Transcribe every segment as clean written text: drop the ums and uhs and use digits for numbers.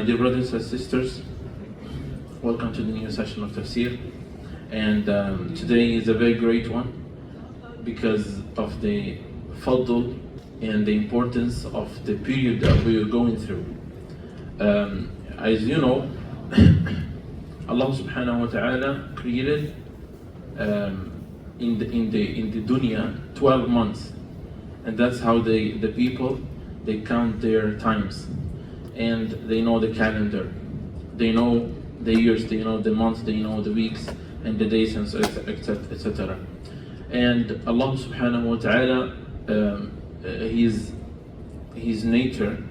Dear brothers and sisters, welcome to the new session of Tafseer. And today is a very great one because of the fadl and the importance of the period that we are going through. As you know, Allah subhanahu wa ta'ala created in the dunya 12 months, and that's how the people they count their times, and they know the calendar, they know the years, they know the months, they know the weeks and the days, and etc. And Allah subhanahu wa ta'ala, his nature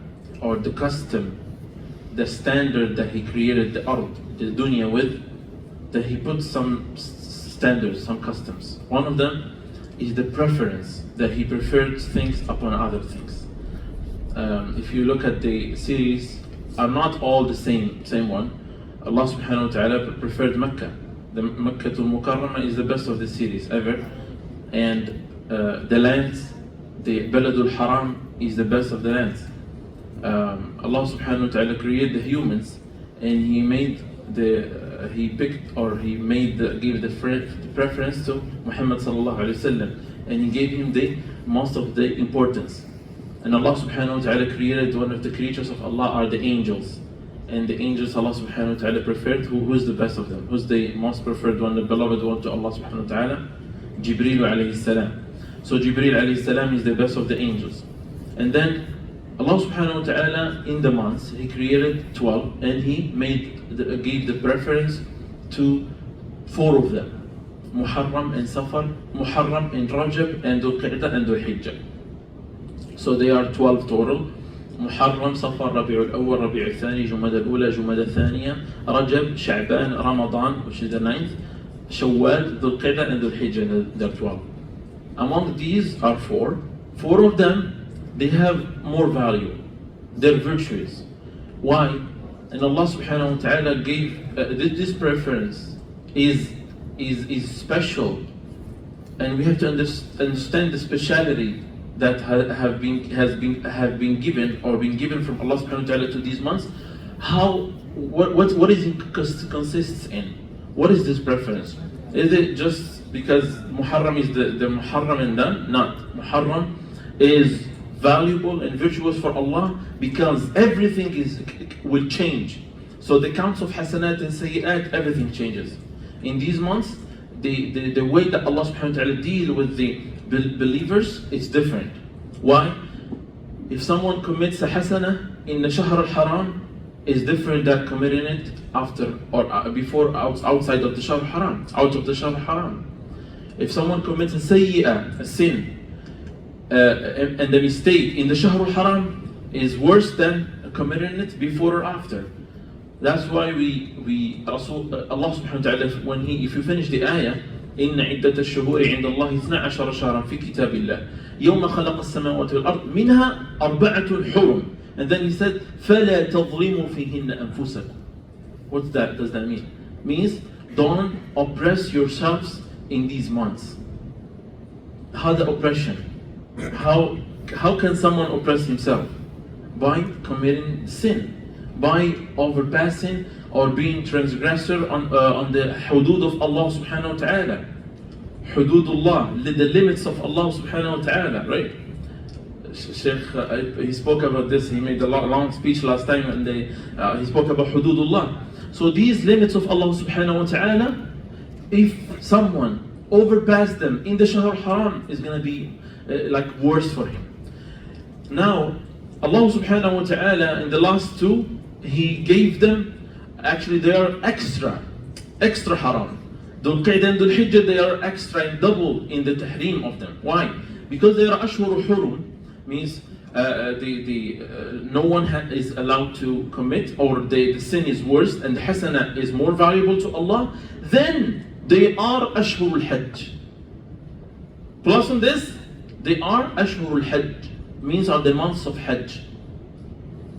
or the custom, the standard that he created the ard, the dunya with, that he put some standards, some customs. One of them is the preference, that he preferred things upon other things. If you look at the series, are not all the same one. Allah subhanahu wa ta'ala preferred Mecca. The Mecca al-Mukarramah is the best of the series ever. And the lands, the Baladul Haram is the best of the lands. Allah subhanahu wa ta'ala created the humans, and he made gave the preference to Muhammad sallallahu alayhi wasallam, and he gave him the most of the importance. And Allah subhanahu wa ta'ala created one of the creatures of Allah are the angels. And the angels Allah subhanahu wa ta'ala preferred, who is the best of them? Who's the most preferred one, the beloved one to Allah subhanahu wa ta'ala? Jibreel alayhi salam. So Jibreel alayhi salam is the best of the angels. And then Allah subhanahu wa ta'ala in the months, he created 12, and he gave the preference to 4 of them. Muharram and Safar, Muharram and Rajab and Dhul Qa'dah and Dhul Hijjah. So they are 12 total. Muharram, Safar, Rabi'ul Awwal, Rabi'ul Thani, Jumada al-Ula, Jumada al-Thaniya, Rajab, Sha'ban, Ramadan, which is the 9th, Shawwal, Dhul Qa'dah and Dhul Hijjah, they're 12. Among these are 4. 4 of them, they have more value. They're virtuous. Why? And Allah subhanahu wa ta'ala gave this preference is special, and we have to understand the speciality that have been given from Allah subhanahu wa ta'ala to these months. What is it consists in? What is this preference? Is it just because Muharram is the Muharram and done? Not. Muharram is valuable and virtuous for Allah because everything will change. So the counts of hasanat and sayyat, everything changes. In these months, the way that Allah subhanahu wa ta'ala deal with the believers is different. Why? If someone commits a hasana in the Shahr al-Haram, is different than committing it after or before, outside of the Shahr al-Haram, out of the Shahr al-Haram. If someone commits a sayyah, a sin, and the mistake in the Shahr al-Haram is worse than committing it before or after. That's why Allah subhanahu wa ta'ala, if you finish the ayah, إن عدة الشهور عند الله 12 شهرا في كتاب الله يوم خلق السماوات والأرض منها أربعة حرم, and then he said فلا تظلموا فيهن أنفسكم. What does that mean? Means don't oppress yourselves in these months. How the oppression? How can someone oppress himself? By committing sin, by overpassing or being transgressor on the hudud of Allah subhanahu wa ta'ala. Hududullah, the limits of Allah subhanahu wa ta'ala, right? Sheikh, he spoke about this, he made a long speech last time, and he spoke about hududullah. So these limits of Allah subhanahu wa ta'ala, if someone overpass them in the Shahr al-Haram, is going to be worse for him. Now, Allah subhanahu wa ta'ala in the last 2, he gave them, actually they are extra haram. Dhul Qa'dah and Dhul Hijjah, they are extra and double in the tahrim of them. Why? Because they are ashhur hurum, means no one is allowed to commit, or the sin is worse and the hasana is more valuable to Allah. Then they are ashhur al-Hajj. Plus on this, they are ashhur al-Hajj, means are the months of Hajj.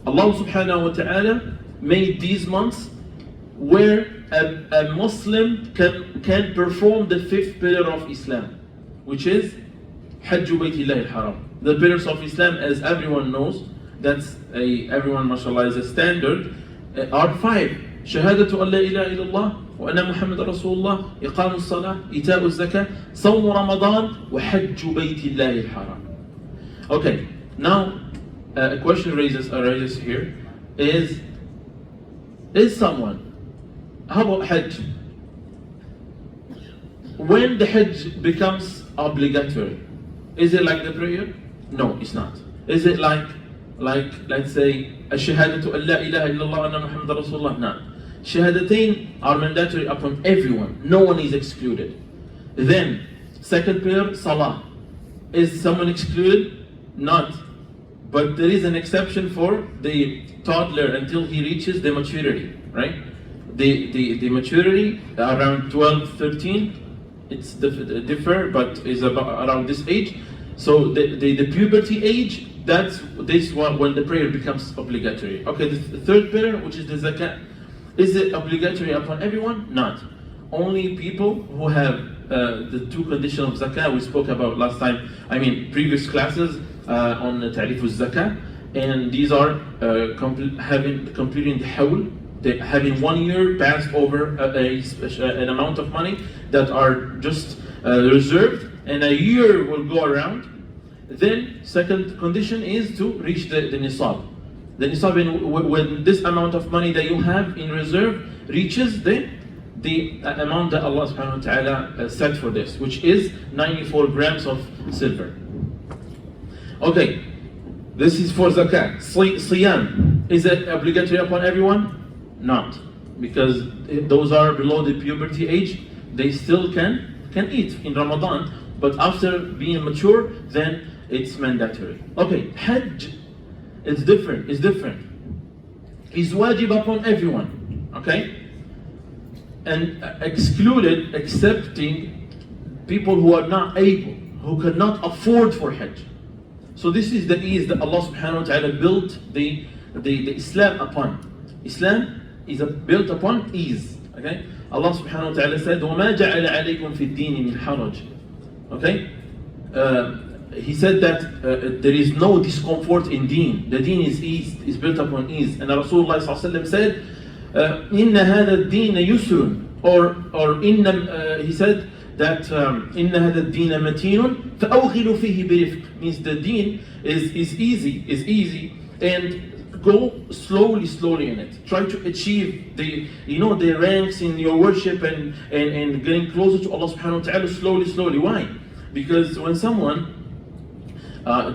Allah subhanahu wa ta'ala made these months where a Muslim can perform the 5th pillar of Islam, which is Hajj Baytillah al-Haram. The pillars of Islam, as everyone knows, everyone mashallah is a standard, are five. شهادة أن لا إله إلا الله وأن محمد رسول الله إقام الصلاة إيتاء الزكاة صوم رمضان وحج بيت الله الحرام. Okay, now a question arises here is someone, how about Hajj? When the Hajj becomes obligatory, is it like the prayer? No, it's not. Is it like let's say الشهادة أن لا إله إلا الله وأن محمد رسول الله? No. Shahadatain are mandatory upon everyone. No one is excluded. Then, second prayer, Salah. Is someone excluded? Not. But there is an exception for the toddler until he reaches the maturity, right? The maturity around 12, 13, it's differ, but is about around this age. So the puberty age, that's this one when the prayer becomes obligatory. Okay, the third prayer, which is the zakat, is it obligatory upon everyone? Not. Only people who have the two conditions of zakah we spoke about last time. I mean, previous classes on ta'rif al-zakah, and these are completing the hawl, having 1 year passed over an amount of money that are just reserved, and a year will go around. Then second condition is to reach the nisab. The nisab, when this amount of money that you have in reserve reaches the amount that Allah subhanahu wa ta'ala set for this, which is 94 grams of silver. Okay, this is for zakat. Siyam, is it obligatory upon everyone? Not, because those are below the puberty age. They still can eat in Ramadan, but after being mature, then it's mandatory. Okay, Hajj, it's different. It's wajib upon everyone. Okay, and excluded, excepting people who are not able, who cannot afford for Hajj. So this is the ease that Allah subhanahu wa ta'ala built the Islam upon. Islam is built upon ease. Okay, Allah subhanahu wa ta'ala said, وَمَا جَعَلَ عَلَيْكُمْ فِي الدِّينِ مِنْ حَرَجٍ. Okay, He said that there is no discomfort in deen. The deen is ease, is built upon ease. And Rasulullah ﷺ said, إِنَّ هَذَا الدِّينَ يُسْرٌ, or he said that إِنَّ هَذَا الدِّينَ مَتِينٌ فَأَوْغِلُوا فِيهِ بِرِفْقٍ, means the deen is easy, and go slowly in it. Try to achieve the ranks in your worship and getting closer to Allah subhanahu wa ta'ala slowly. Why? Because when someone,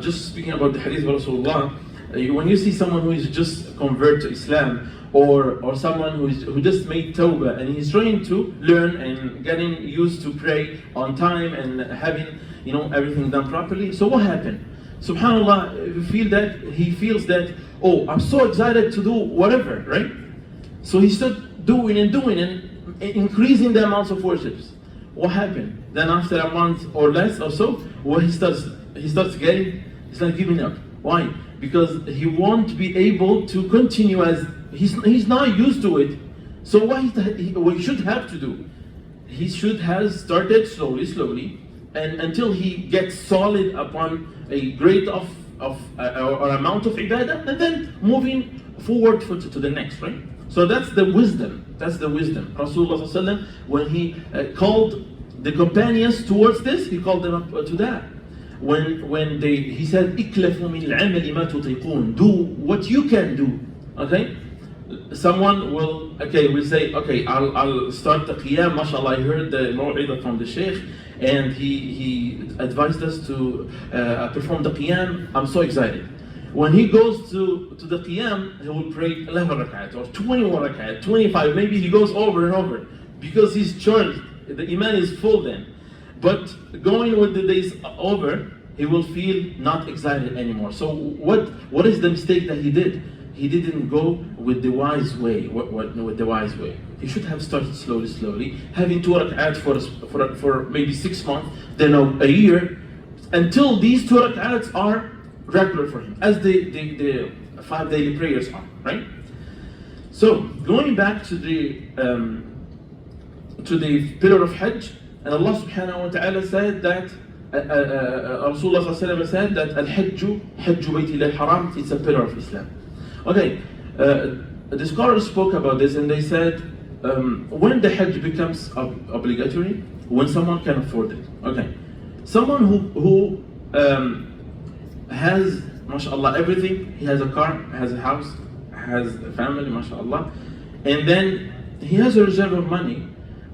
just speaking about the hadith of Rasulullah, when you see someone who is just convert to Islam, or someone who just made tawbah and he's trying to learn and getting used to pray on time and having everything done properly, so what happened? Subhanallah, he feels that, oh, I'm so excited to do whatever, right? So he started doing and increasing the amounts of worships. What happened? Then after a month or less or so, he starts giving up. Why? Because he won't be able to continue, as he's not used to it. So what he should have to do? He should have started slowly, and until he gets solid upon a grade or amount of ibadah, and then moving forward to the next, right? So that's the wisdom. Rasulullah ﷺ, when he called the companions towards this, he called them up to that. He said, "Iklafu min al-amali ma tutiqun." Do what you can do. Okay. Someone will say, okay, I'll start the qiyam. Mashallah, I heard the maw'idah from the sheikh, and he advised us to perform the qiyam. I'm so excited. When he goes to the qiyam, he will pray 11 rak'at or 21 rak'at, 25. Maybe he goes over and over because he's charged. The iman is full then. But going with the days over, he will feel not excited anymore. So what is the mistake that he did? He didn't go with the wise way. With the wise way? He should have started slowly, having 2 rak'at for maybe 6 months, then a year, until these 2 rak'ats are regular for him, as the 5 daily prayers are, right? So going back to the pillar of Hajj, and Allah subhanahu wa ta'ala said that Rasulullah said that al-Hajju Hajju Baytillah Haram, it's a pillar of Islam. Okay, the scholars spoke about this and they said, when the Hajj becomes obligatory, when someone can afford it. Okay, someone who has, mashallah, everything. He has a car, has a house, has a family, mashallah, and then he has a reserve of money,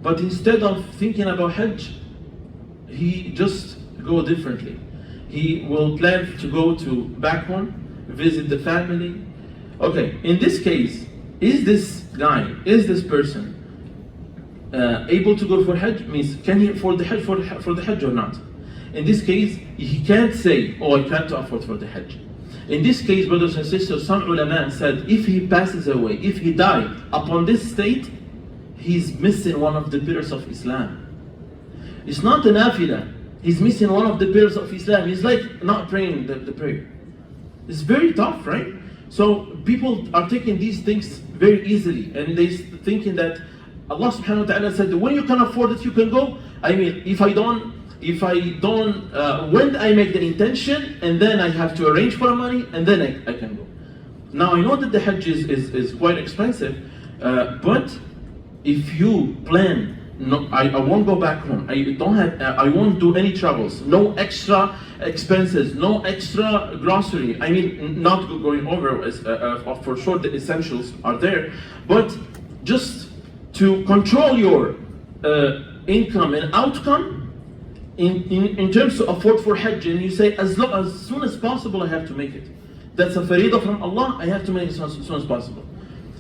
but instead of thinking about Hajj, he just go differently. He will plan to go to back home, visit the family. Okay, in this case, is this guy, is this person able to go for Hajj? Means, can he afford the Hajj for the Hajj or not? In this case, he can't say, oh, I can't afford for the Hajj. In this case, brothers and sisters, some ulama said, if he passes away, if he died upon this state, he's missing one of the pillars of Islam. It's not a nafila. He's missing one of the pillars of Islam. He's like not praying the prayer. It's very tough, right? So people are taking these things very easily, and they thinking that Allah subhanahu wa ta'ala said, when you can afford it, you can go. I mean, if I don't, when I make the intention, and then I have to arrange for money, and then I can go. Now I know that the Hajj is quite expensive, but if you plan, no, I won't go back home. I won't do any travels. No extra expenses. No extra grocery. I mean, not going over. For sure, the essentials are there, but just to control your income and outcome in terms to afford for Hajj. And you say, as soon as possible, I have to make it. That's a faridah from Allah. I have to make it as soon as possible.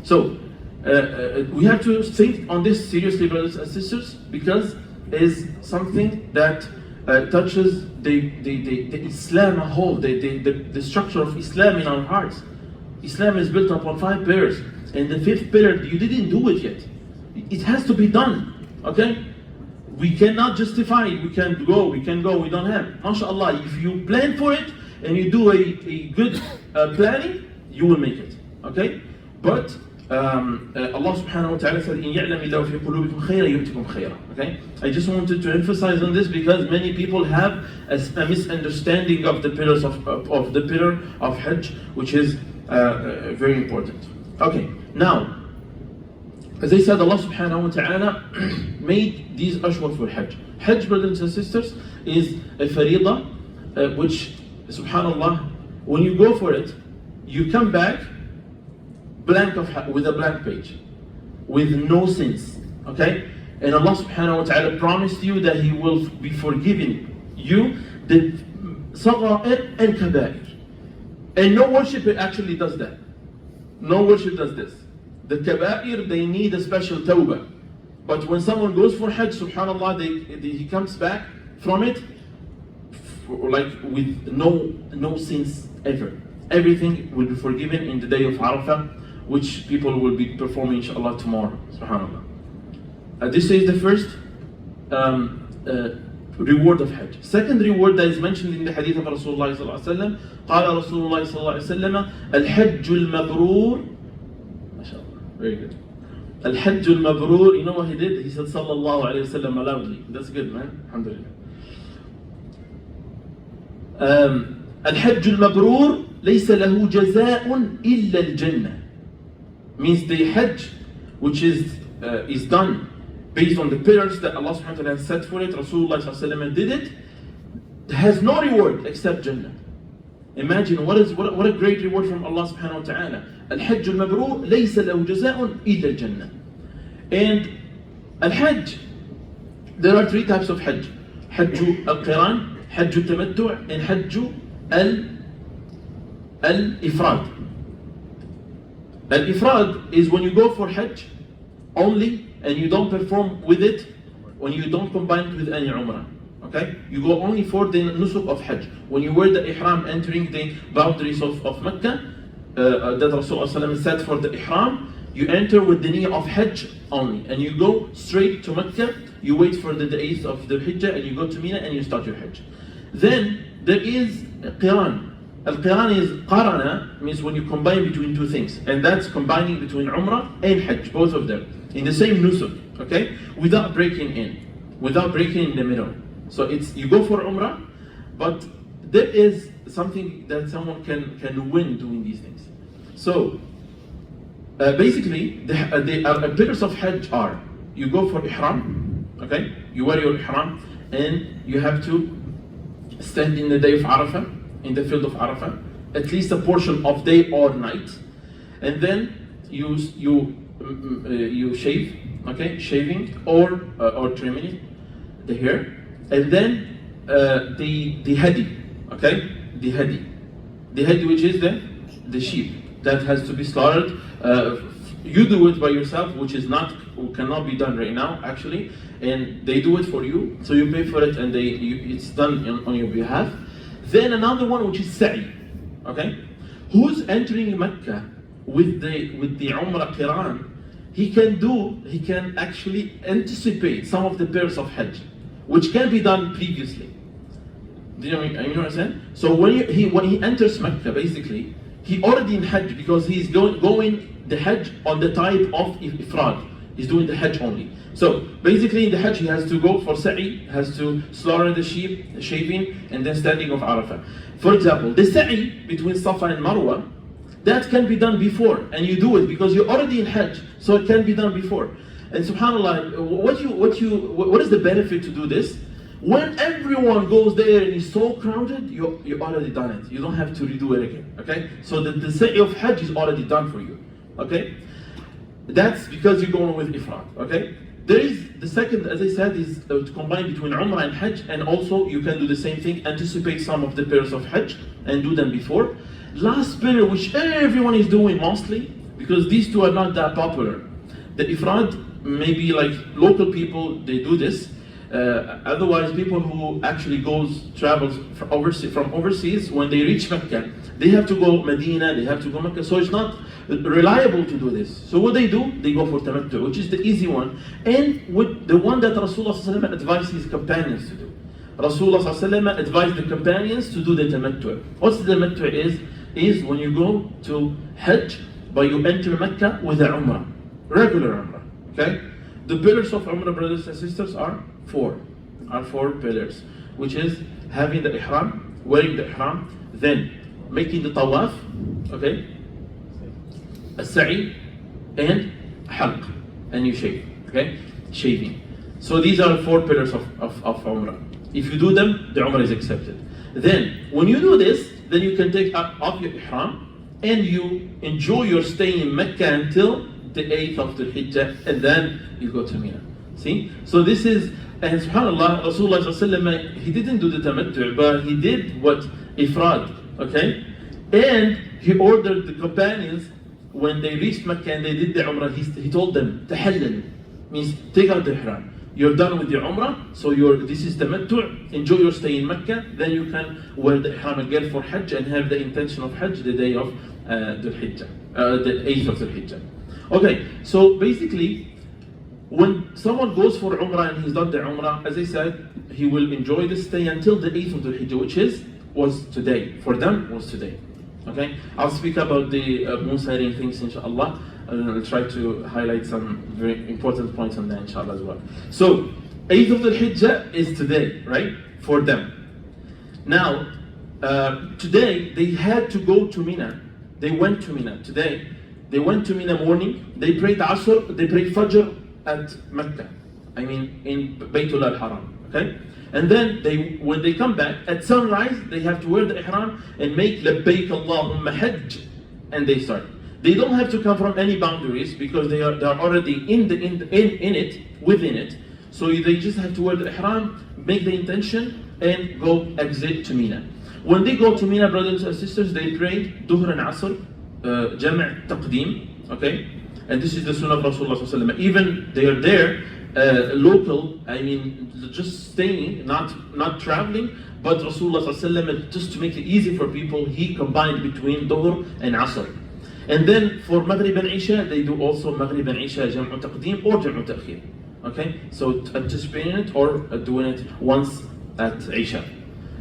So. We have to think on this seriously, brothers and sisters, because it is something that touches the Islam as a whole, the structure of Islam in our hearts. Islam is built upon 5 pillars, and the 5th pillar, you didn't do it yet. It has to be done, okay? We cannot justify it, we can go, we don't have. MashaAllah, if you plan for it, and you do a good planning, you will make it, okay? But Allah subhanahu wa ta'ala said, إِن يَعْلَمِ اللَّهُ فِي قُلُوبِكُمْ خَيْرًا يُؤْتِكُمْ خَيْرًا. Okay? I just wanted to emphasize on this because many people have a misunderstanding of the pillars of the pillar of Hajj, which is very important. Okay, now, as I said, Allah subhanahu wa ta'ala made these ashwar for Hajj. Hajj, brothers and sisters, is a faridah, which, subhanallah, when you go for it, you come back with a blank page, with no sins, okay? And Allah subhanahu wa ta'ala promised you that He will be forgiving you the sagha'ir and kaba'ir. And no worship actually does that. No worship does this. The kaba'ir, they need a special tawbah. But when someone goes for Hajj, subhanallah, he comes back from it like with no sins ever. Everything will be forgiven in the day of Arafah, which people will be performing inshallah tomorrow, subhanallah. This is the first reward of Hajj. Second reward that is mentioned in the hadith of Rasulullah sallallahu alaihi wasallam, قال Rasulullah sallallahu alaihi wasallam, الحج المبرور, mashallah, very good. الحج المبرور, you know what he did? He said sallallahu alaihi wasallam loudly. That's good, man. Alhamdulillah. الحج المبرور ليس له جزاء إلا الجنة. Means the Hajj, which is done based on the pillars that Allah subhanahu wa ta'ala has set for it, Rasulullah sallallahu alaihi wasallam did it, has no reward except Jannah. Imagine what a great reward from Allah subhanahu wa ta'ala. Al-Hajj al-Mabrur laysa lahu jaza'un illa al-Jannah. And Al-Hajj, there are 3 types of Hajj. Hajj al-Qiran, Hajj al-Tamattu', and Hajj al-Ifrad. Al-Ifrad is when you go for Hajj only and you don't perform with it, when you don't combine it with any Umrah. Okay? You go only for the nusuk of Hajj. When you wear the Ihram entering the boundaries of Mecca, that Rasulullah said for the Ihram, you enter with the niyyah of Hajj only. And you go straight to Mecca, you wait for the 8th of the Hijjah, and you go to Mina and you start your Hajj. Then there is Qiran. Al-Qiran is qarana, means when you combine between 2 things. And that's combining between Umrah and Hajj, both of them, in the same nusuk, okay? Without breaking in the middle. So it's, you go for Umrah, but there is something that someone can win doing these things. So, basically, the pillars of Hajj are: you go for ihram, okay? You wear your ihram, and you have to stand in the day of Arafah, in the field of Arafah, at least a portion of day or night, and then you shave, okay, shaving or trimming the hair, and then the hadi, okay, the hadi, which is the sheep that has to be slaughtered. You do it by yourself, which cannot be done right now actually, and they do it for you, so you pay for it, and it's done on your behalf. Then another one, which is sa'i, okay. Who's entering Mecca with the Umrah Qiran, he can actually anticipate some of the pairs of Hajj, which can be done previously. Do you know what I'm saying? So when he enters Mecca, basically, he already in Hajj, because he's going the Hajj on the type of Ifrad. He's doing the Hajj only. So basically in the Hajj he has to go for sa'i, has to slaughter the sheep, the shaving, and then standing of Arafah. For example, the sa'i between Safa and Marwa, that can be done before, and you do it because you're already in Hajj, so it can be done before. And subhanAllah, what is the benefit to do this? When everyone goes there and it's so crowded, you already done it. You don't have to redo it again, okay? So the sa'i of Hajj is already done for you, okay? That's because you're going with Ifrad, okay? There is the second, as I said, is to combine between Umrah and Hajj, and also you can do the same thing, anticipate some of the pairs of Hajj and do them before. Last pillar, which everyone is doing mostly, because these two are not that popular. The Ifrad, maybe like local people, they do this. Otherwise, people who actually travels from overseas, when they reach Mecca, they have to go Medina, they have to go Mecca, so it's not reliable to do this. So what they do, they go for Tamattu, which is the easy one, and with the one that Rasulullah ﷺ advised his companions to do. Rasulullah ﷺ advised the companions to do the Tamattu. What's the Tamattu is when you go to Hajj, but you enter Mecca with a Umrah, regular Umrah, okay? The pillars of Umrah, brothers and sisters, are four pillars, which is having the ihram, wearing the ihram, then making the tawaf, okay, a sa'i, and halq, and you shave, okay, shaving. So these are 4 pillars of Umrah. If you do them, the Umrah is accepted. Then when you do this, then you can take off your ihram and you enjoy your stay in Mecca until the 8th of the Hijjah, and then you go to Mina. See? So this is, and subhanAllah, Rasulullah ﷺ, he didn't do the tamattu', but he did what? Ifrad, okay? And he ordered the companions, when they reached Mecca and they did the Umrah, he told them, tahallal, means take out the ihram. You're done with your Umrah, so this is tamattu', enjoy your stay in Mecca, then you can wear the ihram again for Hajj and have the intention of Hajj the day of the Hijjah, the 8th of the Hijjah. Okay, so basically, when someone goes for Umrah and he's done the Umrah, as I said, he will enjoy the stay until the 8th of the Hijjah, which was today. For them, was today. Okay, I'll speak about the moon sighting things, inshallah, and I'll try to highlight some very important points on that, inshallah, as well. So, 8th of the Hijjah is today, right? For them. Now, today, they had to go to Mina. They went to Mina today. They went to Mina morning, they prayed Asr, they prayed Fajr at Mecca. I mean, in Baytul al-Haram, okay? And then when they come back, at sunrise, they have to wear the ihram and make Labbaik Allahumma Hajj, and they start. They don't have to come from any boundaries because they are already within it. So they just have to wear the ihram, make the intention, and go exit to Mina. When they go to Mina, brothers and sisters, they pray Dhuhr and Asr, Jam' Taqdeem, okay? And this is the sunnah of Rasulullah ﷺ. Even they are there, local, I mean, just staying, not traveling, but Rasulullah ﷺ, just to make it easy for people, he combined between Dhuhr and Asr. And then for Maghrib and Isha, they do also Maghrib and Isha, Jam' Taqdeem or Jam' Ta'khir. Okay? So anticipating it or doing it once at Isha.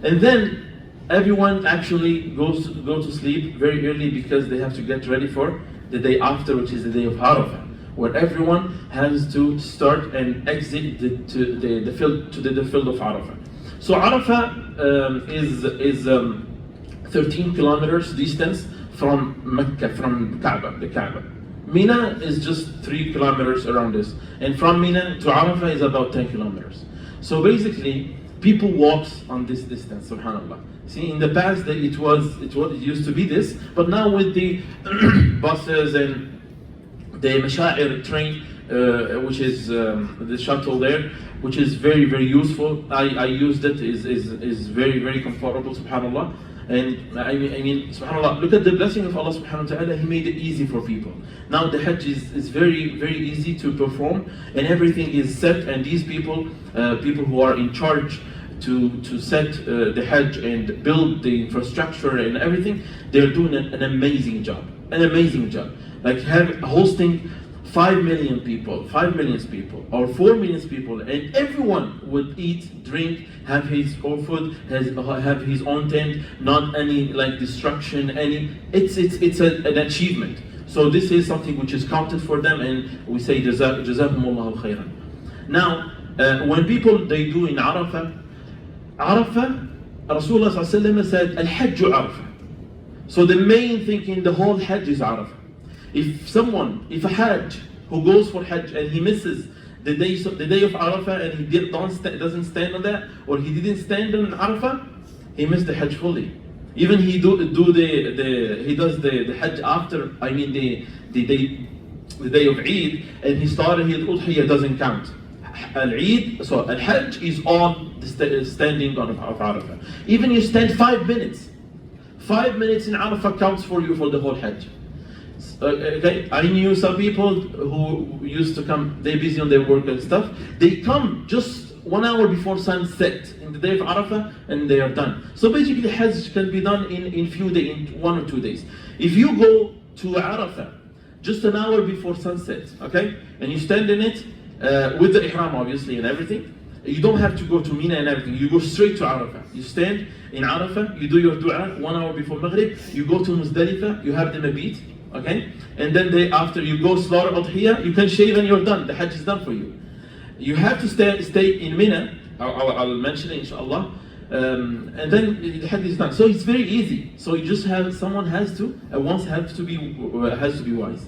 And then everyone actually go to sleep very early because they have to get ready for the day after, which is the day of Arafah, where everyone has to start and exit the field of Arafah. So Arafah is 13 kilometers distance from Mecca, from the Kaaba, Mina is just 3 kilometers around us, and from Mina to Arafah is about 10 kilometers. So basically, people walks on this distance. Subhanallah. See, in the past it used to be this, but now with the buses and the Mashair train, which is the shuttle there, which is very, very useful. I used it. Is very, very comfortable. Subhanallah. And I mean, subhanAllah, look at the blessing of Allah subhanahu wa ta'ala. He made it easy for people. Now the Hajj is very, very easy to perform, and everything is set, and these people who are in charge to set the Hajj and build the infrastructure and everything, they're doing an amazing job. An amazing job. Like hosting 5 million people, or 4 million people, and everyone would eat, drink, have his own food, have his own tent, not any like destruction, it's an achievement. So this is something which is counted for them, and we say jazakumullahu khairan. Now, when people they do in Arafah, Rasulullah sallallahu said, Al-Hajj Arafah. So the main thing in the whole Hajj is Arafah. If a Hajj who goes for Hajj and he misses the day of Arafah and he doesn't stand on that, or he didn't stand on Arafah, he missed the Hajj fully. Even he does the Hajj after, I mean the day of Eid, and he started his Udhiyah, doesn't count. Al-Hajj is on the standing of Arafah. Even you stand 5 minutes. 5 minutes in Arafah counts for you for the whole Hajj. Okay, I knew some people who used to come, they're busy on their work and stuff. They come just 1 hour before sunset in the day of Arafah, and they are done. So basically, Hajj can be done in 1 or 2 days. If you go to Arafah just an hour before sunset, okay, and you stand in it with the ihram obviously and everything, you don't have to go to Mina and everything. You go straight to Arafah. You stand in Arafah, you do your dua 1 hour before Maghrib, you go to Muzdalifah, you have the mabit, okay? And then after you go slaughter Udhiyah, you can shave and you're done. The Hajj is done for you. You have to stay in Mina. I'll mention it inshallah. And then the Hajj is done. So it's very easy. So you just someone has to be wise.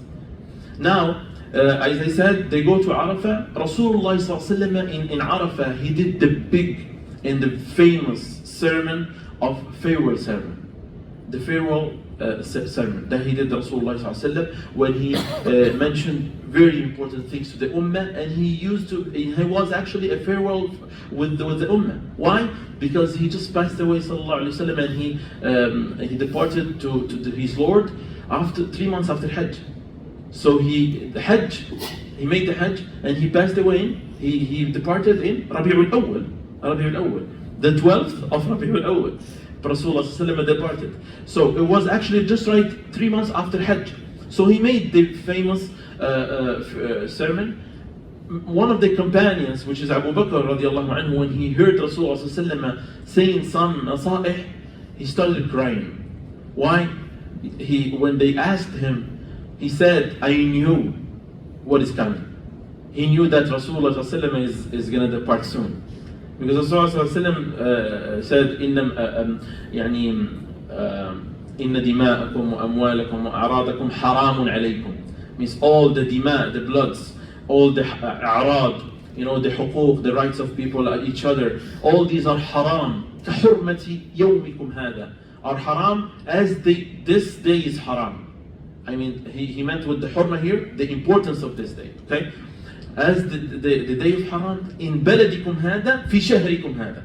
Now, as I said, they go to Arafah. Rasulullah in Arafah, he did the big and the famous sermon of farewell sermon. The farewell sermon that he did, Rasulullah when he mentioned very important things to the Ummah, and he was actually a farewell with the Ummah. Why? Because he just passed away, and he departed to his Lord after 3 months after Hajj. So he made the Hajj and he passed away. He departed in Rabi'ul Awwal, the 12th of Rabi'ul Awwal. Rasulullah departed. So it was actually just right 3 months after Hajj. So he made the famous sermon. One of the companions, which is Abu Bakr radiallahu anhu, when he heard Rasulullah saying some nasa'ih, he started crying. Why? When they asked him, he said, I knew what is coming. He knew that Rasulullah is going to depart soon. Because Rasulullah said, إن دماءكم وأموالكم وأعراضكم حرام عليكم. Means all the dima, the bloods, all the a'rad, the huquq, the rights of people, each other, all these are haram. كحرمة يومكم هذا. Are haram as this day is haram. I mean, he meant with the hurma here, the importance of this day, okay? As the day of haram, in baladikum hada, fi shahrikum hada.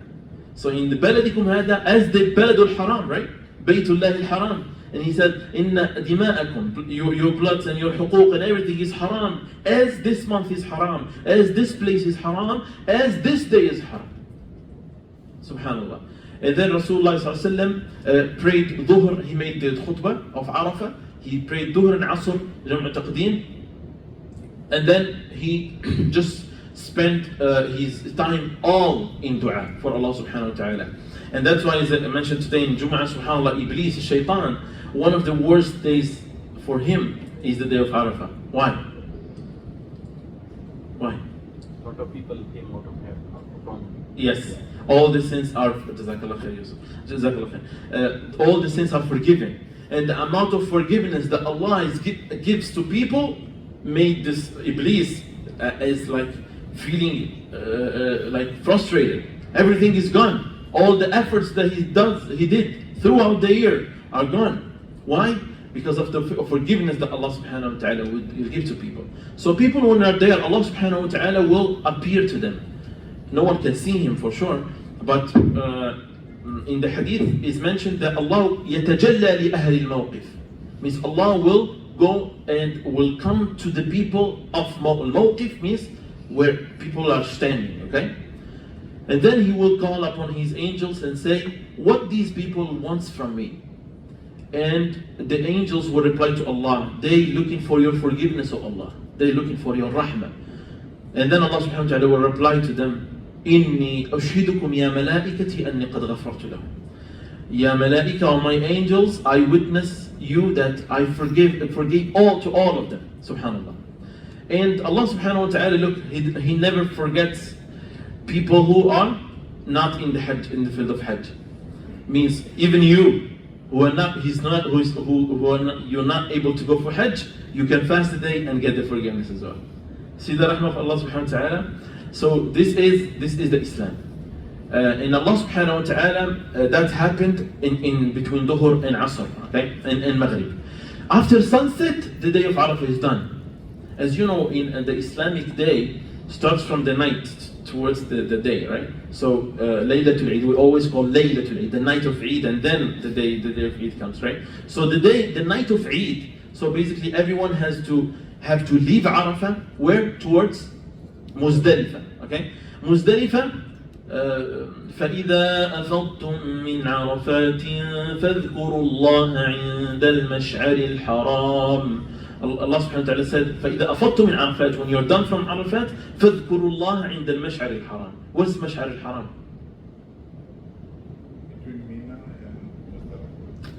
So in the baladikum hada, as the baladul haram, right? Baytullah al-haram. And he said, inna dima'akum, your bloods and your huquq and everything is haram, as this month is haram, as this place is haram, as this day is haram. Subhanallah. And then Rasulullah prayed dhuhr, he made the khutbah of Arafah. He prayed Dhuhr and Asr, Jam'at Taqdeen, and then he just spent his time all in dua for Allah subhanahu wa ta'ala. And that's why, as I mentioned today in Jum'ah, subhanAllah, Iblis, Shaitan, one of the worst days for him is the day of Arafah. Why? Why? A lot of people came out of here from. Yes. All the sins are, Jazakallah khair, Yusuf. Jazakallah khair. All the sins are forgiven. and the amount of forgiveness that Allah gives to people made this Iblis is like feeling like frustrated. Everything is gone. All the efforts that he did throughout the year are gone. Why? Because of the forgiveness that Allah subhanahu wa ta'ala will give to people. So people when are there, Allah subhanahu wa ta'ala will appear to them. No one can see him for sure, but in the hadith is mentioned that Allah يتجلى لأهل الموقف, means Allah will go and will come to the people of mawqif, means where people are standing, okay? And then he will call upon his angels and say, what these people wants from me? And the angels will reply to Allah, they looking for your forgiveness, O Allah. They looking for your rahmah. And then Allah subhanahu wa ta'ala will reply to them, إني أشهدكم يا ملائكتي أني قد غفرت لهم. Ya malaika, or my angels, I witness you that I forgive all of them. Subhanallah. And Allah subhanahu wa ta'ala, look, He never forgets people who are not in the Hajj, in the field of Hajj. Means even you who are not, you're not able to go for Hajj, you can fast a day and get the forgiveness as well. See the rahmah of Allah subhanahu wa ta'ala. So this is the Islam. And Allah subhanahu wa ta'ala, that happened in between Dhuhr and Asr, okay, and Maghrib. After sunset, the day of Arafah is done. As you know, in the Islamic day starts from the night towards the day, right? So Laylatul Eid, we always call Laylatul Eid, the night of Eid, and then the day of Eid comes, right? So the night of Eid, so basically everyone have to leave Arafah, where? Towards Muzdalifah, okay? Muzdalifah, فإذا أفضتم من عرفات فاذكروا الله عند المشعر الحرام. Allah subhanahu wa ta'ala said, فإذا أفضتم من عرفات, when you're done from Arafat, فاذكروا الله عند المشعر الحرام. What's مشعر الحرام?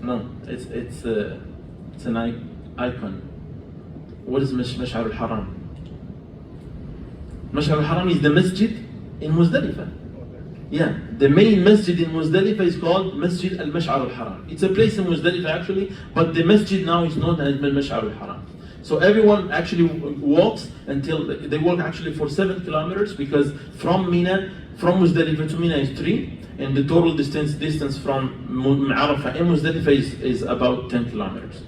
No, it's an icon. What is مشعر الحرام? مشعر الحرام is the masjid in Muzdalifah. Yeah, the main masjid in Muzdalifah is called Masjid al-Mash'ar al-Haram. It's a place in Muzdalifah actually, but the masjid now is known as al-Mash'ar al-Haram. So everyone actually walks until, they walk actually for 7 kilometers, because from Muzdalifah to Mina is 3, and the total distance from Arafah and Muzdalifah is about 10 kilometers.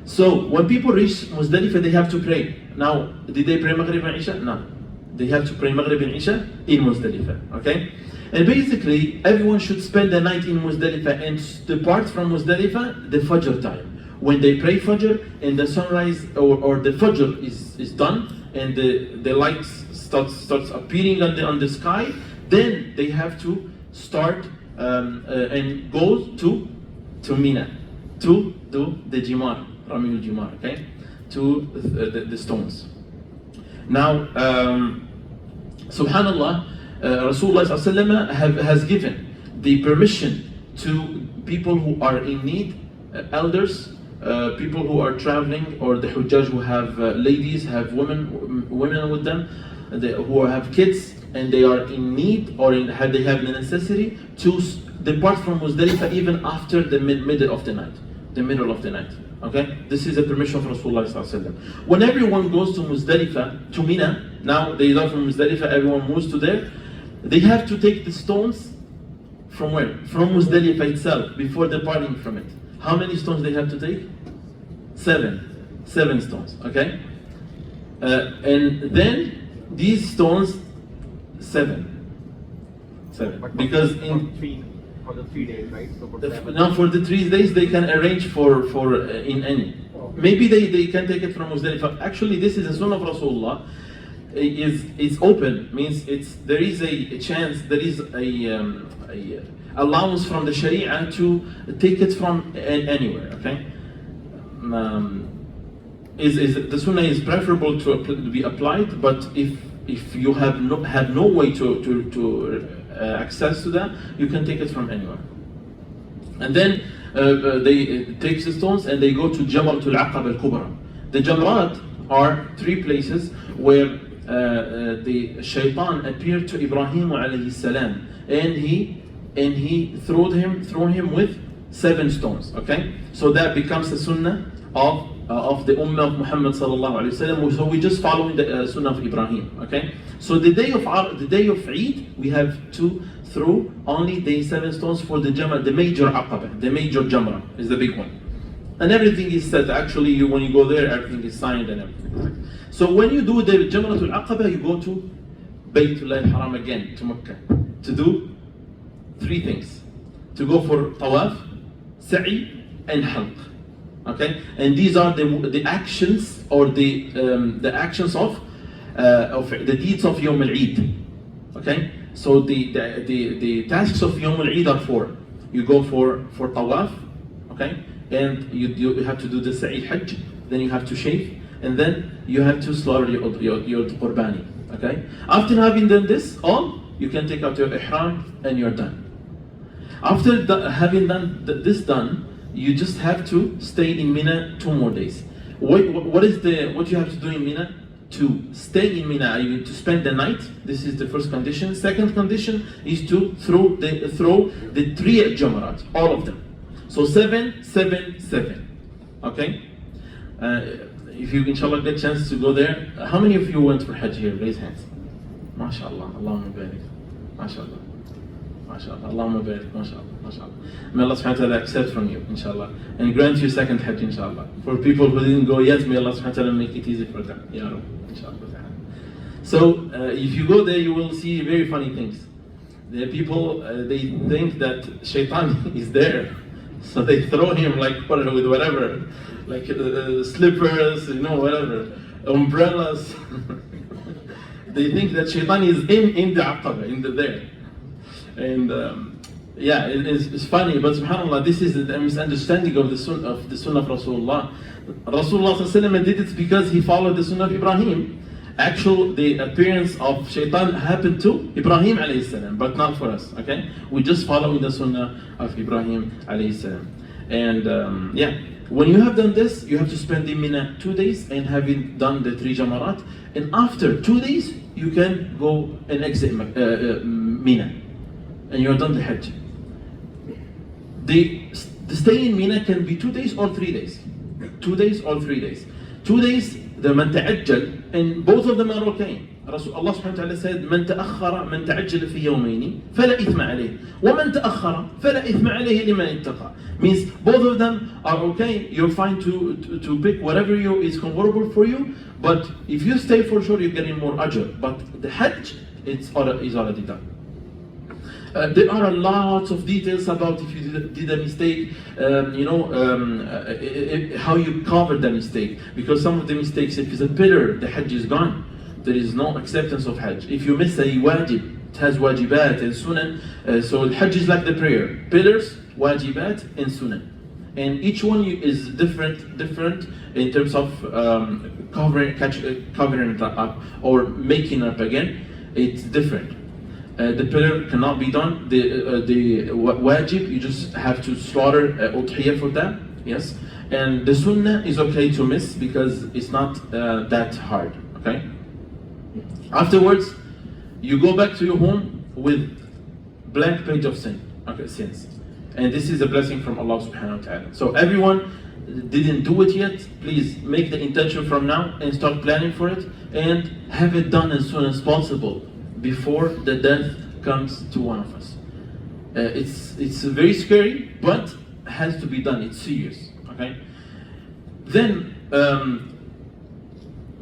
So when people reach Muzdalifah, they have to pray. Now, did they pray Maghrib and Isha? No. They have to pray Maghrib and Isha in Muzdalifah, okay? And basically, everyone should spend the night in Muzdalifah and depart from Muzdalifah the Fajr time. When they pray Fajr and the sunrise or the Fajr is done and the light starts appearing on the sky, then they have to start and go to Mina, to do the Jimar, Ramil Jimar, okay? To the stones. Now, subhanallah, Rasulullah has given the permission to people who are in need, elders, people who are traveling, or the Hujjaj who have ladies, have women with them, who have kids, and they are in need or they have the necessity to depart from Muzdalifah even after the middle of the night. Okay, this is a permission of Rasulullah. When everyone goes to Muzdalifah, to Mina, now they are from Muzdalifah, everyone moves to there. They have to take the stones from where? From Muzdalifah itself, before departing from it. How many stones they have to take? 7 stones. Okay, and then these stones 7. Because for the 3 days, right? So now for the 3 days they can arrange for in any. Maybe they can take it from Muzdalifah. Actually, this is a sunnah of Rasulullah. It's open, means there is a chance, there is a allowance from the Sharia to take it from anywhere. Okay, the sunnah is preferable to be applied, but if you have no way to access to that, you can take it from anywhere. And then they take the stones and they go to Jamratul Aqaba al-Kubra. The Jamrat are 3 places where the shaitan appeared to Ibrahim alayhi salam, and he threw him with 7 stones. Okay, so that becomes the sunnah of the ummah of Muhammad sallallahu alaihi wasallam. So we just following the sunnah of Ibrahim. Okay, so the day of Eid we have to throw only the 7 stones for the Jamra, the major Aqaba, the major Jamra is the big one, and everything is set. Actually, when you go there, everything is signed and everything. So when you do the Jamratul Aqaba, you go to Baytullah al-Haram again, to Mecca, to do 3 things: to go for Tawaf, Sa'i, and Halq. Okay, and these are the actions, or the actions of the deeds of Yawm al-Eid. Okay, so the tasks of Yawm al-Eid are 4. You go for Tawaf, okay, and you have to do the Sa'i Hajj, then you have to shave, and then you have to slaughter your Qurbani. Okay, after having done this all, you can take out your Ihram and you're done. After having done this done, you just have to stay in Mina 2 more days. What you have to do in Mina? To stay in Mina, you need to spend the night. This is the first condition. Second condition is to throw the 3 Jamarat, all of them. So 7, 7, 7. Okay? If you inshallah get a chance to go there, how many of you went for Hajj here? Raise hands. MashaAllah, Allahumma barik. MashaAllah. MashaAllah, Allahumma barik, MashaAllah, MashaAllah. May Allah subhanahu wa ta'ala accept from you, inshallah, and grant you second Hajj, inshallah. For people who didn't go yet, may Allah subhanahu wa ta'ala make it easy for them. Ya Rabbi, inshallah. So, if you go there, you will see very funny things. The people, they think that shaitan is there, so they throw him like with whatever, like slippers, whatever, umbrellas. They think that shaitan is in the Aqaba, there. And it's funny, but subhanAllah, this is a misunderstanding of the sunnah of Rasulullah. Rasulullah did it because he followed the sunnah of Ibrahim. The appearance of shaitan happened to Ibrahim alayhi salam, but not for us. Okay, we just following the sunnah of Ibrahim alayhi salam. And when you have done this, you have to spend in Mina 2 days, and having done the 3 Jamarat, and after 2 days you can go and exit Mina, and you're done the Hajj. The stay in Mina can be 2 days or 3 days. 2 days or 3 days. 2 days, the man ta'ajjal, and both of them are okay. Allah subhanahu wa ta'ala said, من تأخر من تعجل في يومين فلا إثم عليه ومن تأخر فلا إثم عليه لمن اتقى. Means both of them are okay. You're fine to pick whatever is comfortable for you. But if you stay, for sure you're getting more ajr. But the Hajj is already done. There are lots of details about if you did a mistake, how you covered the mistake. Because some of the mistakes, if it's a pillar, the Hajj is gone. There is no acceptance of Hajj. If you miss a wajib, it has wajibat and sunan. So Hajj is like the prayer: pillars, wajibat, and sunan. And each one is different in terms of covering it up or making up again. It's different. The pillar cannot be done. The wajib, you just have to slaughter udhiyah for that. Yes, and the sunnah is okay to miss because it's not that hard. Okay. Afterwards, you go back to your home with blank page of sins, and this is a blessing from Allah subhanahu wa ta'ala. So everyone didn't do it yet, please make the intention from now and start planning for it, and have it done as soon as possible before the death comes to one of us. It's very scary, but has to be done. It's serious. Okay. Then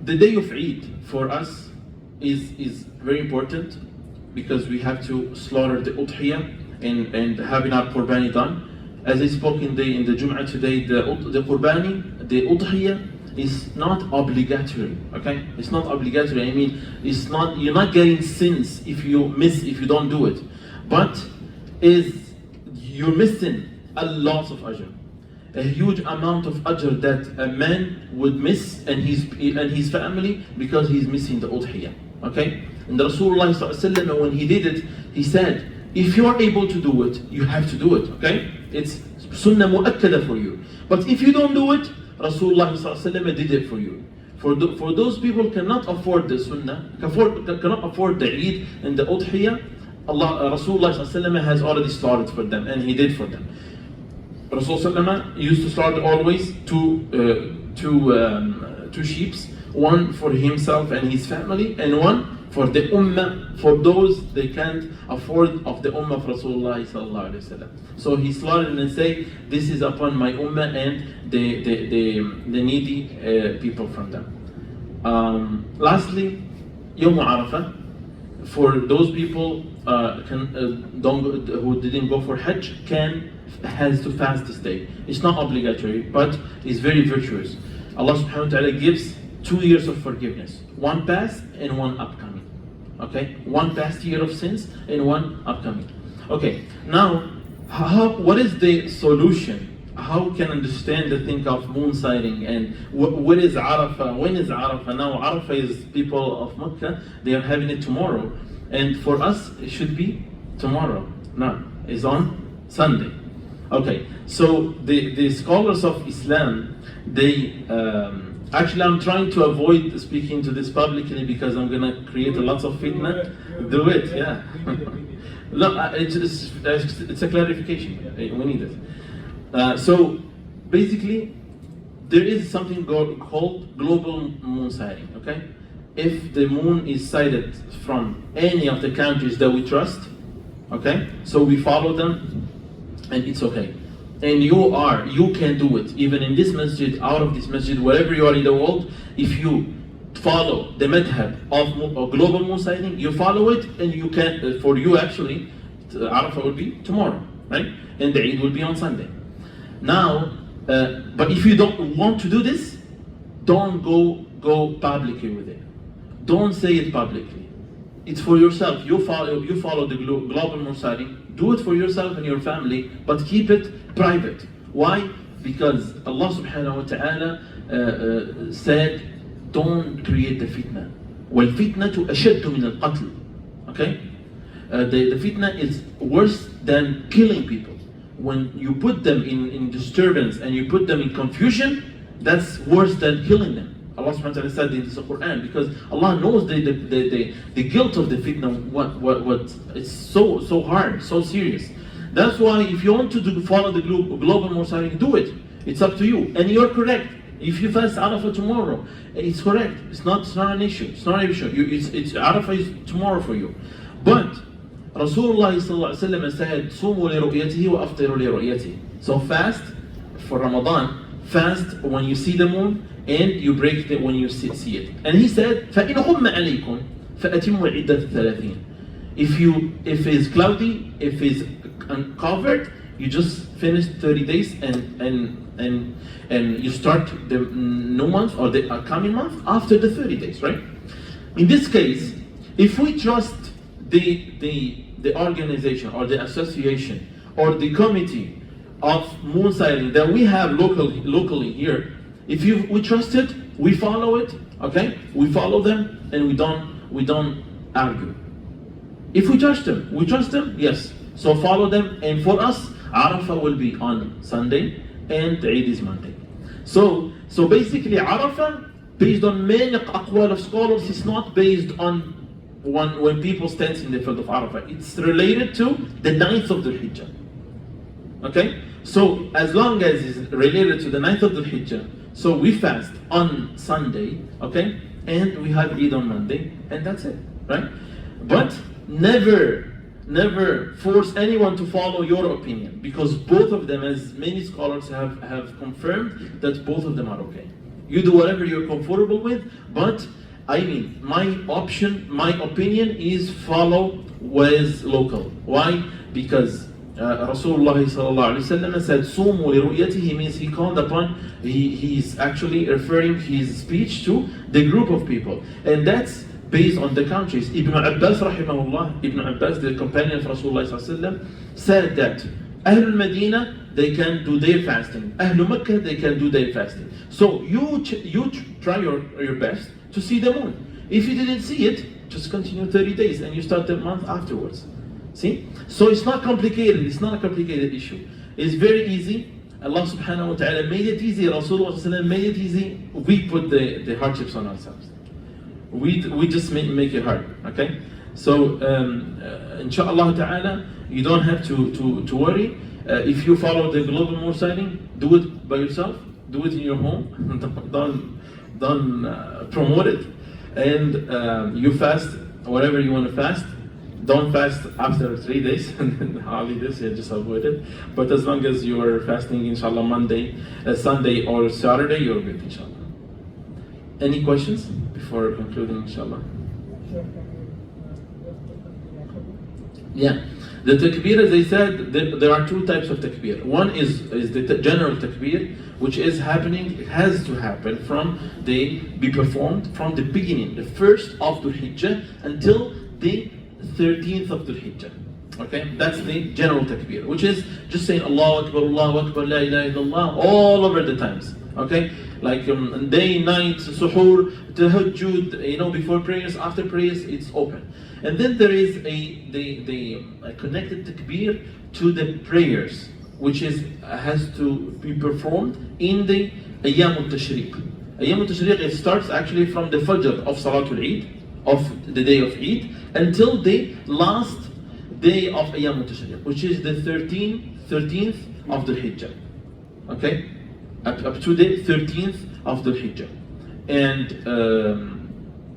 the day of Eid for us is very important because we have to slaughter the udhiyah and having our qurbani done. As I spoke in the Jum'ah today, the qurbani, the udhiyah is not obligatory. Okay, it's not obligatory. I mean, you're not getting sins if you don't do it, but you're missing a lot of ajr. A huge amount of ajr that a man would miss and his family because he's missing the udhiyah. Okay? And Rasulullah ﷺ, when he did it, he said, if you are able to do it, you have to do it. Okay? It's sunnah mu'akkada for you. But if you don't do it, Rasulullah ﷺ did it for you. For those people who cannot afford the sunnah, cannot afford the Eid and the udhiyah, Rasulullah ﷺ has already slaughtered for them, and he did for them. Rasulullah used to slaughter always two sheep, one for himself and his family, and one for the ummah, for those they can't afford of the ummah of Rasulullah sallallahu alaihi wasallam. So he slaughtered and say, "This is upon my ummah and the needy people from them." Lastly, Yawm Arafah, for those people who didn't go for Hajj, has to fast this day. It's not obligatory, but it's very virtuous. Allah subhanahu wa ta'ala gives 2 years of forgiveness, one past and one upcoming. Okay, one past year of sins and one upcoming. Okay, now what is the solution? How can understand the thing of moon sighting and what is Arafah? When is Arafah? Now Arafah is people of Mecca, they are having it tomorrow, and for us it should be tomorrow. No, it's on Sunday. Okay, so the scholars of Islam, they actually, I'm trying to avoid speaking to this publicly because I'm gonna create a lot of fitna. Do it, yeah. No, it's a clarification. We need it. So basically, there is something called global moon sighting. Okay, if the moon is sighted from any of the countries that we trust, okay, so we follow them, and it's okay. And you can do it, even in this masjid, out of this masjid, wherever you are in the world. If you follow the madhab of global moon sighting, you follow it, and you can, for you actually, Arafah will be tomorrow, right? And the Eid will be on Sunday. Now, but if you don't want to do this, don't go publicly with it. Don't say it publicly. It's for yourself. You follow the global moon sighting. Do it for yourself and your family, but keep it private. Why? Because Allah subhanahu wa ta'ala said, don't create the fitna. وَالْفِتْنَةُ أَشَدُّ مِنَ الْقَتْلِ. Okay? The fitna is worse than killing people. When you put them in disturbance and you put them in confusion, that's worse than killing them. Allah subhanahu wa ta'ala said in the Quran, because Allah knows the guilt of the fitna, what it's so hard, so serious. That's why if you want to follow the global moon sighting, do it. It's up to you. And you're correct. If you fast Arafah tomorrow, it's correct. It's not an issue. It's not an issue. It's Arafah is tomorrow for you. But Rasulullah sallallahu alaihi wasallam said, "Sumu li ru'yatihi wa aftiru li ru'yatihi." So fast for Ramadan. Fast when you see the moon, and you break it when you see it. And he said, فَإِنْ غُمَّ عَلَيْكُمْ فَأَتِمُّ عِدَّةَ الثَّلَاثِينَ. If it's cloudy, if it's uncovered, you just finish 30 days and you start the new month or the coming month after the 30 days, right? In this case, if we trust the organization or the association or the committee of moon sighting that we have locally here, if we trust it, we follow it, okay? We follow them and we don't argue. If we trust them, yes. So follow them, and for us, Arafah will be on Sunday and Eid is Monday. So basically Arafah, based on many aqwal of scholars, is not based on when people stand in the field of Arafah. It's related to the 9th of the Hijjah. Okay? So as long as it's related to the 9th of the Hijjah, so we fast on Sunday, okay? And we have Eid on Monday, and that's it, right? But never force anyone to follow your opinion, because both of them, as many scholars have confirmed, that both of them are okay. You do whatever you're comfortable with, but I mean, my opinion is follow what is local. Why? Because Rasulullah sallallahu alaihi wasallam said, "Sumu li ru'yatihi," means he called upon. He's actually referring his speech to the group of people, and that's based on the countries. Ibn Abbas rahimahullah, Ibn Abbas, the companion of Rasulullah sallallahu alaihi wasallam, said that Ahlul Medina, they can do their fasting. Ahlul Mecca, they can do their fasting. So you try your best to see the moon. If you didn't see it, just continue 30 days and you start the month afterwards. See? So it's not complicated. It's not a complicated issue. It's very easy. Allah subhanahu wa ta'ala made it easy. Rasulullah made it easy. We put the hardships on ourselves. We just make it hard. Okay? So inshallah ta'ala, You don't have to worry. If you follow the global moon sighting, do it by yourself, do it in your home, don't promote it, and you fast whatever you want to fast. Don't fast after 3 days and then holidays, just avoid it. But as long as you are fasting, inshallah, Monday, Sunday or Saturday, you're good, inshallah. Any questions before concluding, inshallah? Yeah. The takbir, as I said, there are two types of takbir. One is the general takbir, which is happening, it has to happen be performed from the beginning, the first of the Hijjah until the 13th of the Hijjah. Okay, that's the general takbir, which is just saying Allahu Akbar, La ilaha illallah all over the times. Okay, like day, night, suhoor, tahajjud, before prayers, after prayers, it's open. And then there is a connected takbir to the prayers, which has to be performed in the Ayyam al-Tashriq. Ayyam al-Tashriq, it starts actually from the Fajr of Salatul Eid, of the day of Eid, until the last day of Ayyam al-Tashriq, which is the 13th of the Hijjah. Okay? Up to the 13th of the Hijjah. And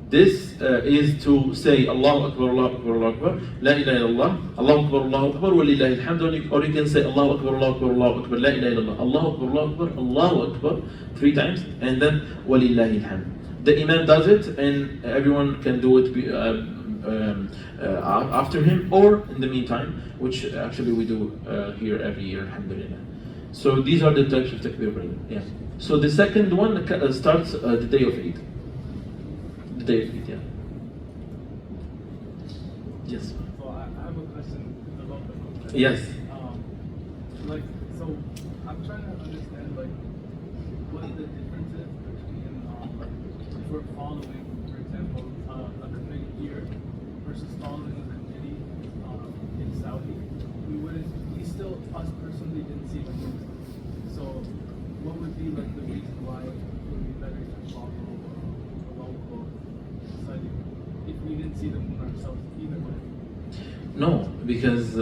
this is to say Allahu Akbar, Allahu Akbar, Allahu Akbar, La ilaha illallah, Allahu Akbar, Allahu Akbar, wa lillahi alhamd, or you can say Allahu Akbar, Allahu Akbar, Allahu Akbar, La ilaha illallah, Allahu Akbar, Allahu Akbar, Allahu Akbar 3 times, and then wa lillahi alhamd. The Imam does it, and everyone can do it after him, or in the meantime, which actually we do here every year, alhamdulillah. So these are the types of takbir, brother. Yeah. So the second one starts the day of Eid. The day of Eid, yeah. Yes. So I have a question about the concept. Yes. So I'm trying to understand what the difference is between if we're following, for example, a committee here versus following a committee in Saudi. We still, us personally, didn't see the moon. So what would be the reason why it would be better to follow a local study if we didn't see the moon ourselves either way? No, because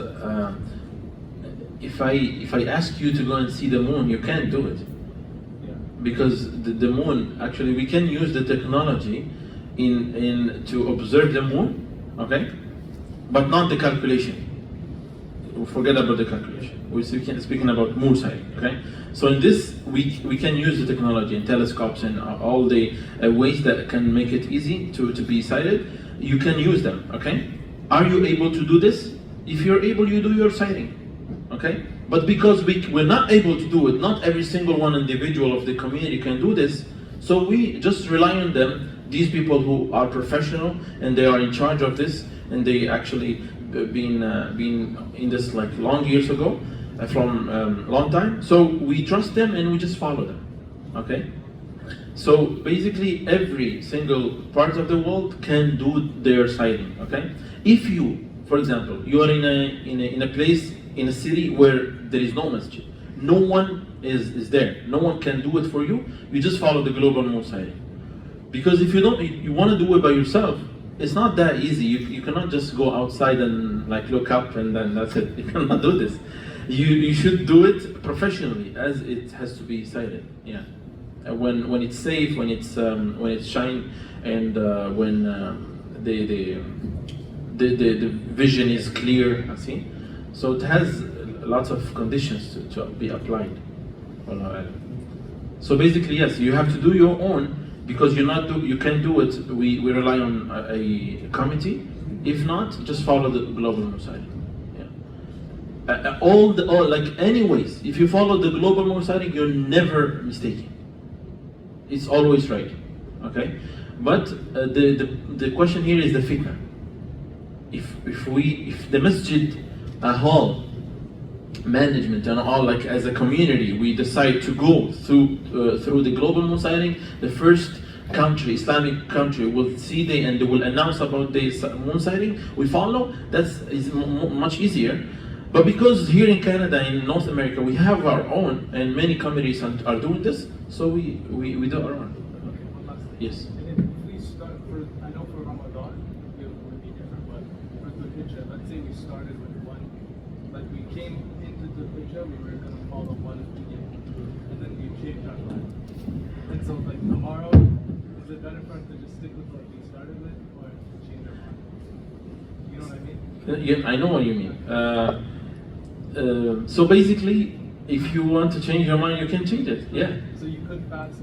if I ask you to go and see the moon, you can't do it. Yeah. Because the moon, actually, we can use the technology in to observe the moon, okay, but not the calculation. Forget about the calculation. We're speaking about moon sighting, okay? So in this, we can use the technology and telescopes and all the ways that can make it easy to be sighted. You can use them, okay? Are you able to do this? If you're able, you do your sighting, okay? But because we're not able to do it, not every single one individual of the community can do this, so we just rely on them, these people who are professional and they are in charge of this, and they actually been in this like long years ago, from long time. So we trust them and we just follow them, okay? So basically every single part of the world can do their sighting, okay? If you, for example, you are in a place, in a city where there is no masjid, no one is there, no one can do it for you, you just follow the global moon sighting. Because if you want to do it by yourself, it's not that easy. You cannot just go outside and like look up and then that's it. You cannot do this. You should do it professionally, as it has to be sighted. Yeah, when it's safe, when it's shine, and when the vision is clear. I see. So it has lots of conditions to be applied. So basically, yes, you have to do your own. Because you can't do it, we rely on a committee. If not, just follow the global moon sighting. Yeah. Anyways, if you follow the global moon sighting, you're never mistaken. It's always right. Okay, but the question here is the fitna. If the masjid hall management and all, like as a community, we decide to go through the global moon sighting, the first country, Islamic country, will see and they will announce about the moon sighting, we follow, that's much easier. But because here in Canada, in North America, we have our own, and many communities are doing this, so we do our own. Okay, one last thing. Yes. And if we start I know for Ramadan, it would be different, but for the Hijjah, let's say we started with one like we came into the picture, we were gonna follow one opinion, and then we changed our plan. And so like tomorrow, is it better for us to just stick with what we started with, or change our mind? You know what I mean? Yeah, I know what you mean. So basically, if you want to change your mind, you can change it. Yeah. So you could fast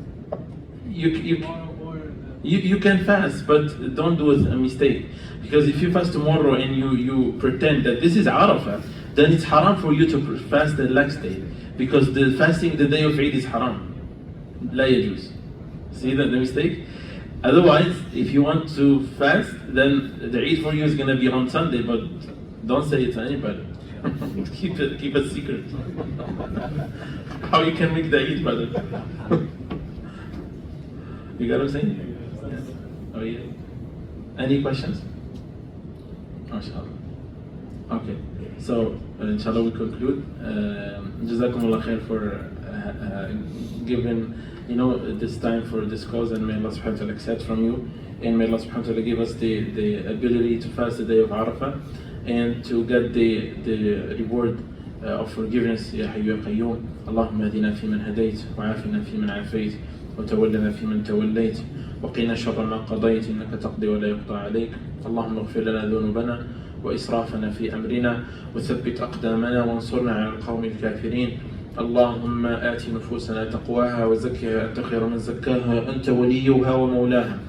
You tomorrow or you can fast, but don't do a mistake. Because if you fast tomorrow and you pretend that this is Arafah, then it's haram for you to fast the next day. Because the fasting the day of Eid is haram. لا يجوز. See the mistake? Otherwise, if you want to fast, then the Eid for you is going to be on Sunday, but don't say it to anybody. keep it secret. How you can make the Eid better? You got what I'm saying? Yes. Oh yeah. Any questions? MashaAllah. Okay. So inshallah we conclude. Jazakumullah khair for giving this time for this cause, and may Allah subhanahu wa ta'ala accept from you, and may Allah subhanahu wa ta'ala give us the ability to fast the day of Arafah and to get the reward of forgiveness. Ya Hayyu Ya Qayyum. Allahumma hadina fi man hadayt wa afina fi man afayt wa tawallana fi man tawallayt wa qina sharra ma qadayt innaka taqdi wa la yuqda alayk. Allahumma ighfir lana dhunubana وإسرافنا في أمرنا وثبت أقدامنا وانصرنا على القوم الكافرين. اللهم آت نفوسنا تقواها وزكها أنت خير من زكاها أنت وليها ومولاها.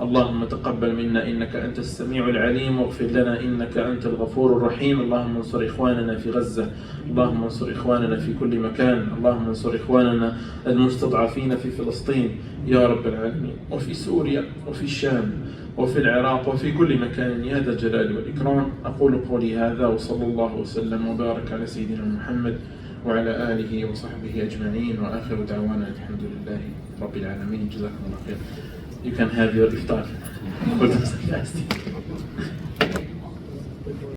اللهم تقبل منا إنك أنت السميع العليم واغفر لنا إنك أنت الغفور الرحيم. اللهم انصر إخواننا في غزة، اللهم انصر إخواننا في كل مكان، اللهم انصر إخواننا المستضعفين في فلسطين يا رب العالمين، وفي سوريا وفي الشام وفي العراق وفي كل مكان يا ذا الجلال والإكرام. أقول قولي هذا وصلى الله وسلم وبارك على سيدنا محمد وعلى آله وصحبه أجمعين وآخر دعوانا الحمد لله رب العالمين. جزاكم الله خير. You can have your iftar for the fasting.